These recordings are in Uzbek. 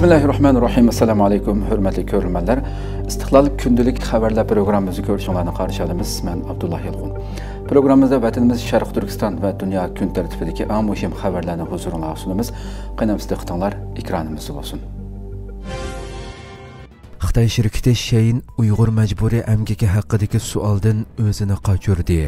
Bismillahirrahmanirrahim. Assalamu alaykum, hurmatli ko'ruvchilar. Istiqlol kundalik xabarlar programmamizni ko'rishinglarni qarshi olamiz. Men Abdullah Yilg'un. Programmamizda vatanimiz Sharq Turkiston va dunyo kun tartibidagi eng muhim xabarlarni huzuringizga sunamiz. Qanamizda qitinglar, ekranimiz bo'lsin. Xitoy shirkati Shein Uyg'ur majburiy emgaki haqidagi savoldan o'zini qochirdi.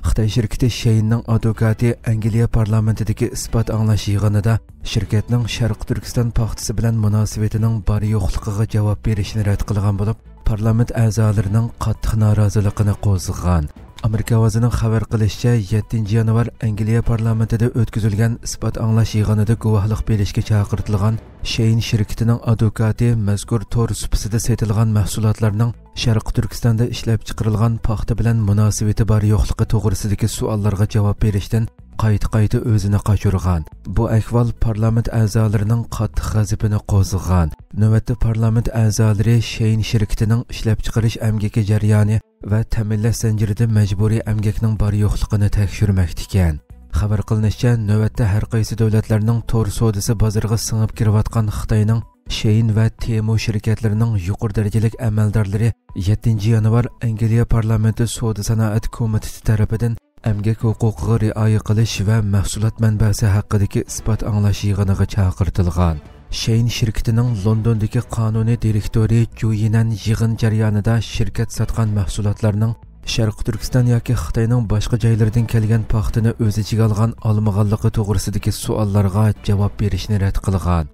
Xitoy shirkati Sheinning advokati Angliya parlamentidagi isbot anglash yig'inida shirkatning Sharq Turkiston paxtasi bilan munosabatining bor yo'qligiga javob berishni rad qilgan bo'lib, parlament a'zolarining qattiq noroziligini qo'zg'agan. Amerika ovozining xabar qilishicha, 7 yanvar Angliya parlamentida o'tkazilgan isbot anglash yig'inida guvohlik berishga chaqirtilgan Shein shirkatining advokati mazkur tor supisida setilgan mahsulotlarning Sharq Turkistonda ishlab chiqarilgan paxta bilan munosabati bor yo'qligi to'g'risidagi savollarga javob berishdan qayta o'zini qochirgan. Bu ahvol parlament a'zolarining qattiq g'azabini qo'zg'agan. Navbatda parlament a'zolari Shein shirkatining ishlab chiqarish emgaki jarayoni va ta'minlash zanjirida majburiy emgakning bor yo'qligini tekshirmoqda ekan. Xabar qilinishicha, navbatda har qaysi davlatlarning tor savdosi bozoriga singib kirayotgan Xitoyning Shein va Temu shirkatlarining yuqori darajali amaldorlari 7 yanvar Angliya parlamenti savdo sanoat komiteti tomonidan emgak huquqiga rioya qilish va mahsulot manbasi haqidagi isbot anglash yig'iniga chaqirtilgan. Shein shirkatining Londondagi qonuniy direktori Ju Yinan yig'in jarayonida shirkat sotgan mahsulotlarning Sharq Turkiston yoki Xitoyning boshqa joylaridan kelgan paxtini o'z ichiga olgan olmaganligi to'g'risidagi savollarga javob berishni rad qilgan.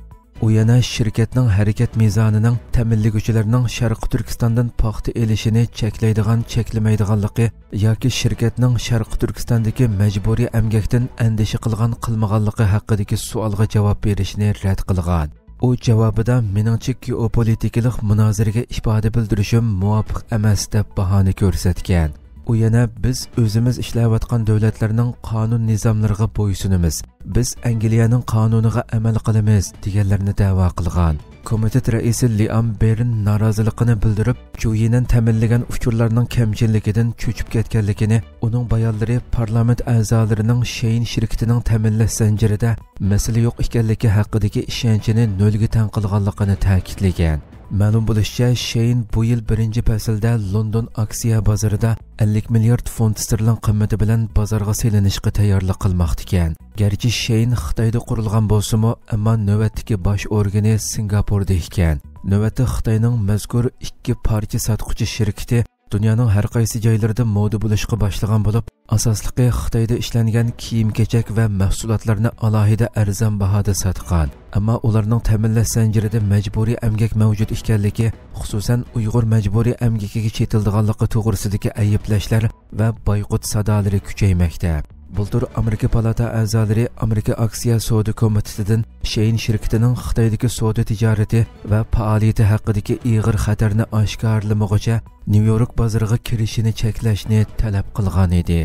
U yana shirkatning harakat mezonining ta'minlovchilarning Sharq Turkistondan paxta elishini cheklaydigan cheklamaydiganligi yoki shirkatning Sharq Turkistondagi majburiy emgakdan andisha qilmaganligi haqidagi savolga javob berishni rad qilgan. U javobida meningcha geopolitikalik munozaraga ifoda bildirishim muvofiq emas deb bahona ko'rsatgan. U yana biz o'zimiz ishlayotgan davlatlarning qonun nizomlariga bo'ysunamiz. Biz Angliyaning qonuniga amal qilamiz deganlarni da'vo qilgan. Komitet raisi Liam Berin noroziligini bildirib, Juyinan ta'minlagan uchurlarning kamchilligidan cho'chib ketganligini, uning bayonlari parlament a'zolarining Shein shirkatining ta'minlash zanjirida masala yo'q ekanligi haqidagi ishonchini nolga tan qilganligini ta'kidlagan. Ma'lum bo'lishicha, Shein bu yil 1-faslda London aksiya bozorida 50 milliard funt sterling qiymati bilan bozorga selinishga tayyorlik qilmoqda ekan. Garchi Shein Xitoyda qurilgan bo'lsa-mu, ammo navbatdagi bosh organi Singapurda ekan. Navbatda Xitoyning mazkur ikki parcha sotuvchi shirkati dunyoning har qaysi joylarida moda bo'lishga boshlagan bo'lib, asosligi Xitoyda ishlangan kiyim-kechak va mahsulotlarni alohida arzon bahoda sotgan. Ammo ularning ta'minlash zanjirida majburiy emgak mavjud ekanligi, xususan Uyg'ur majburiy emgakiga chetildiganligi to'g'risidagi ayblashlar va boyqut sadolari kuchaymoqda. Bultur Amerika palata a'zolari Amerika aksiya savdo komitetidan Shein shirkatining Xitoydagi savdo tijorati va faoliyati haqidagi ig'ir xatarni oshkorlamaguncha New York bozoriga kirishini cheklashni talab qilgan edi.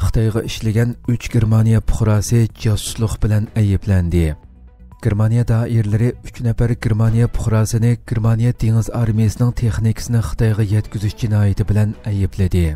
Xitoyga ishlagan 3 Germaniya fuqarosi josuslik bilan ayblandi. Germaniya doiralari 3 nafar Germaniya fuqarosini Germaniya dengiz armiyasining texnikasini Xitoyga yetkazish jinoyati bilan aybladi.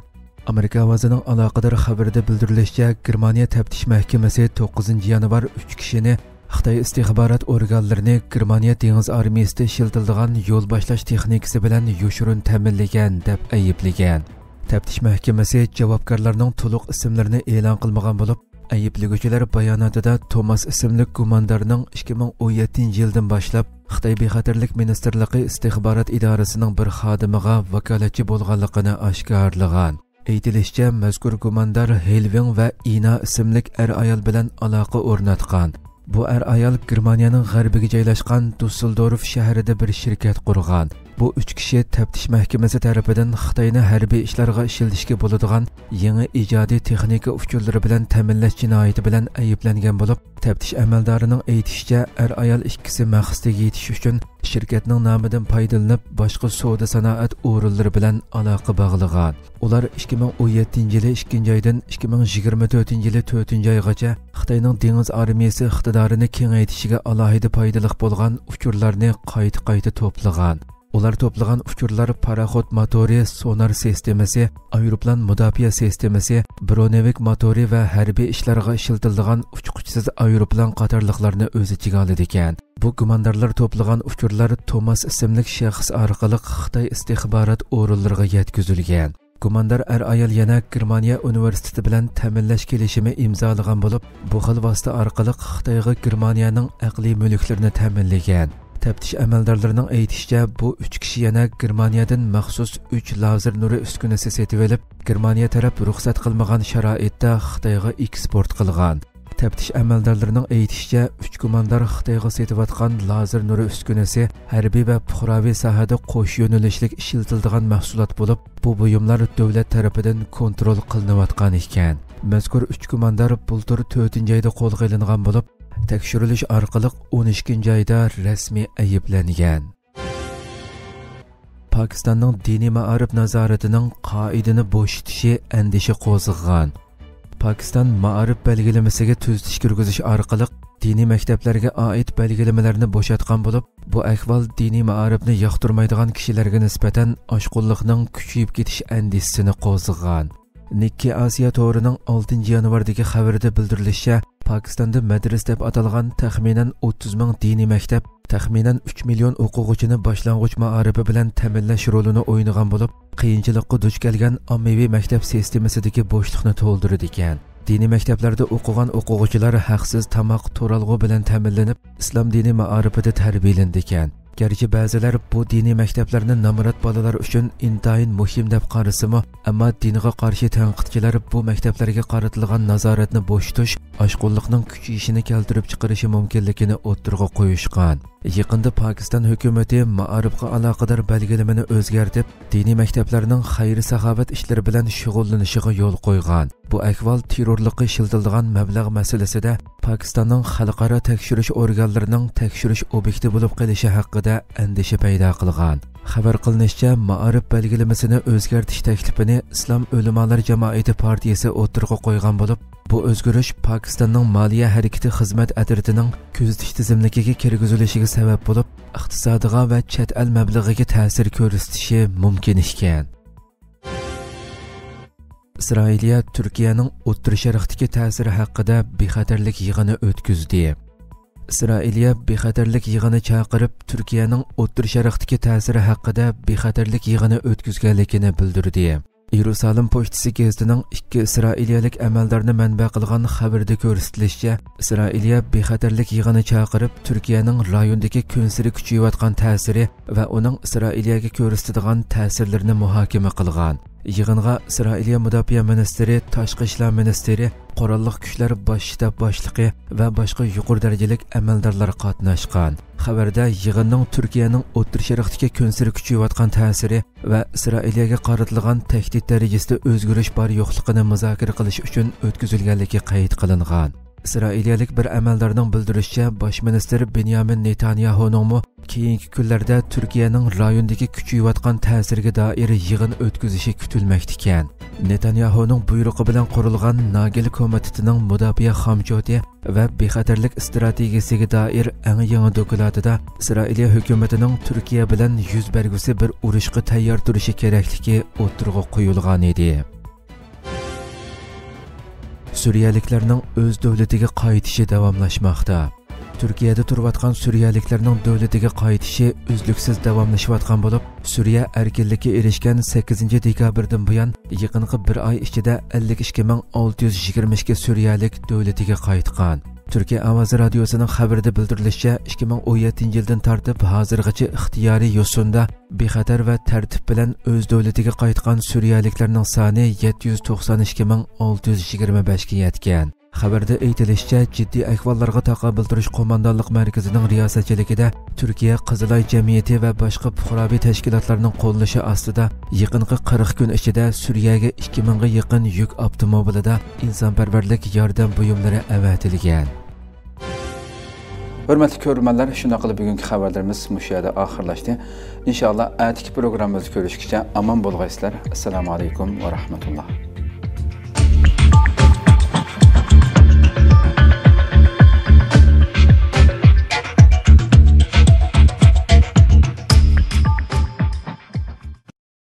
Amerika ovozining aloqador xabarida bildirilishicha, Germaniya taftish mahkamasi 9 yanvar 3 kishini Xitoy istixborot organlarini Germaniya dengiz armiyasida ishlatiladigan yo'l boshlash texnikasi bilan yoshirin ta'minlagan deb ayblagan. Taftish mahkamasi javobgarlarning to'liq ismlarini e'lon qilmagan bo'lib, ayblanuvchilar bayonotida Thomas ismli gumondorning 2017-yildan boshlab Xitoy bexatarlik ministerligi istixborot idorasining bir xodimiga vakolatchi bo'lganligini oshkorlagan. Aytilishicha, mazkur gumondor Helving va Ina ismli ayol bilan aloqa o'rnatgan. Bu ayol Germaniyaning g'arbiga joylashgan Düsseldorf shahrida bir shirkat qurgan. Bu 3 kishi taftish mahkamasi tomonidan Xitoyni harbiy ishlarga ishlatishga bo'ladigan yangi ijodiy texnika uskullari bilan ta'minlash jinoyati bilan ayblangan bo'lib, taftish amaldorining aytishicha, ayol ikkisi maqsadiga yetish uchun shirkatning nomidan foydalanib, boshqa savdo sanoat o'rinlari bilan aloqa bog'lagan. Ular 2017-yili 2-oydan 2024-yili 4-oygacha Xitoyning dengiz armiyasi iqtidorini kengaytishiga alohida foydali bo'lgan uchurlarni qayta to'plagan. Ular to'plagan uchurlar paraxod motori, sonar sistemasi, aeroplan mudofaa sistemasi, bronevik motori va harbiy ishlarga ishlatiladigan uchquchsiz aeroplan qatorliqlarni o'z ichiga oladi ekan. Bu gumondorlar to'plagan uchurlar Thomas ismli shaxs orqali Xitoy istixborot o'rinlariga yetkazilgan. Gumondor ayol yana Germaniya universiteti bilan ta'minlash kelishimi imzolagan bo'lib, bu xil vosita orqali Xitoyga Germaniyaning aqliy mulklarini ta'minlagan. Taftish amaldorlarining aytishicha, bu 3 kishi yana Germaniyadan maxsus 3 lazer nuri uskunasi setib olib, Germaniya taraf ruxsat qilmagan sharoitda Xitoyga eksport qilgan. Taftish amaldorlarining aytishicha, 3 gumondor Xitoyga setayotgan lazer nuri uskunasi harbiy va puhraviy sohada qo'sh yo'nalishlik ishlatiladigan mahsulot bo'lib, bu buyumlar davlat tarafidan kontrol qilinayotgan ekan. Mazkur 3 gumondor bultur 4-oyda qo'lga olingan bo'lib, tekshirilish orqali 12-oyda rasmiy ayblangan. Pokistonning diniy ma'arif nazoratining qoidani bo'shitishi andisha qo'zg'agan. Pokiston ma'arif belgilamasiga tuzatish kirgizish orqali diniy maktablarga oid belgilamalarni bo'shatgan bo'lib, bu ahvol diniy ma'arifni yoqtirmaydigan kishilarga nisbatan oshqunlikning kuchayib ketish andisini qo'zg'agan. Nikki Asiya to'rining 6 yanvardagi xabarida bildirilishicha, Pokistonda madras deb atalgan taxminan 30 ming diniy maktab taxminan 3 million o'quvchini boshlang'ich ma'arifi bilan ta'minlash rolini o'ynagan bo'lib, qiyinchilikqa duch kelgan ommaviy maktab sistemasidagi bo'shliqni to'ldirdi ekan. Diniy maktablarda o'qigan o'quvchilar haqsiz tamoq to'ralg'u bilan ta'minlanib, islom diniy ma'arifida tarbiyalandi ekan. Gerçi ba'zilar bu diniy maktablarni namurat bolalar uchun intayin muhim deb qarasimi, ammo dinga qarshi tanqidchilar bu maktablarga qaratilgan nazoratni bo'shitish oshqunlikning kuchayishini keltirib chiqarishi mumkinligini o'ttirg'a qo'yishgan. Yaqinda Pokiston hukumati ma'arifga aloqador belgilamani o'zgartib, diniy maktablarning xayr-saxovat ishlari bilan shug'ullanishiga yo'l qo'ygan. Bu ahvol terrorlikqa ishiltilgan mablag' masalasida Pokistonning xalqaro tekshirish organlarining tekshirish obyekti bo'lib qolishi haqida andisha paydo qilgan. Xabar qilinishicha, ma'arif belgilamasini o'zgartish taklifini Islom ulamolar jamoati partiyasi o'tirg'a qo'ygan bo'lib, bu o'zgarish Pokistonning moliya harakati xizmat atritining kuzatish tizimligiga kirgizilishiga sabab bo'lib, iqtisodiga va chet el mablag'iga ta'sir ko'rsatishi mumkin ekan. Isroiliya Turkiyaning O'rta Sharqdagi ta'siri haqida bexatarlik yig'ini o'tkazdi. Isroiliya bexatarlik yig'ini chaqirib, Turkiyaning O'rta Sharqdagi ta'siri haqida bexatarlik yig'ini o'tkazganligini bildirdi. Yerusalim pochtasi gazetining 2 isroiliyalik amaldorni manba qilgan xabarda ko'rsatilishicha, Isroiliya bexatarlik yig'ini chaqirib, Turkiyaning rayondagi kunsiri kuchayayotgan ta'siri va uning Isroiliyaga ko'rsatadigan ta'sirlarini muhokama qilgan. Yig'inga Isroiliya mudofaa ministri, tashqi ishlar ministri, qurolli kuchlar bosh shtab boshlig'i va boshqa yuqori darajalik amaldorlar qatnashgan. Xabarda yig'inning Turkiyaning O'rta Sharqdagi kunsiri kuchayayotgan ta'siri va Isroiliyaga qaratilgan tahdid darajasida o'zgarish bor yo'qligini muzokara qilish uchun o'tkazilganligi qayd qilingan. İsrailiyalik bir amaldorning bildirishicha, bosh minister Benyamin Netanyahuning keyingi kunlarda Turkiyaning rayondagi kuchayayotgan ta'sirga doir yig'in o'tkazishi kutilmoqda ekan. Netanyahuning buyrug'i bilan qurilgan Nagel komitetining mudofaa xomjodi va bexatarlik strategiyasiga doir eng yangi dokladida Isroiliya hukumatining Turkiya bilan yuz bergusi bir urushga tayyor turishi kerakligi o'tirg'a qo'yilgan edi. Suriyaliklarning o'z davlatiga qaytishi davomlashmoqda. Turkiyada turayotgan Suriyaliklarning davlatiga qaytishi uzluksiz davomlashayotgan bo'lib, Suriya erkinlikka erishgan 8 dekabrdan buyon yaqinqi bir oy ichida 52622 Suriyalik davlatiga qaytgan. Türkiye Ovozi Radiosu'nun xabarida bildirilishicha, 2017 yildan tortib hozirgacha ixtiyoriy yo'sinda bexatar va tartib bilan o'z davlatiga qaytgan Suriyaliklarning soni 792625 ga yetgan. Xabarda aytilishicha, jiddiy ahvollarga taqobil turish qo'mondonlik markazining riyosatchiligida Turkiya Qizilay jamiyati va boshqa fuqaroviy tashkilotlarning qo'llashi ostida yaqinqi 40 kun ichida Suriyaga 2000 ga yaqin yuk avtomobilida insonparvarlik yordam buyumlari avatilgan. Hurmatli ko'ruvchilar, shunday qilib bugungi xabarlarimiz mushu yerda oxirlashdi. Inshaalloh atigi programmamizda ko'rishguncha omon bo'lg'aysizlar. Assalomu alaykum va rahmatulloh.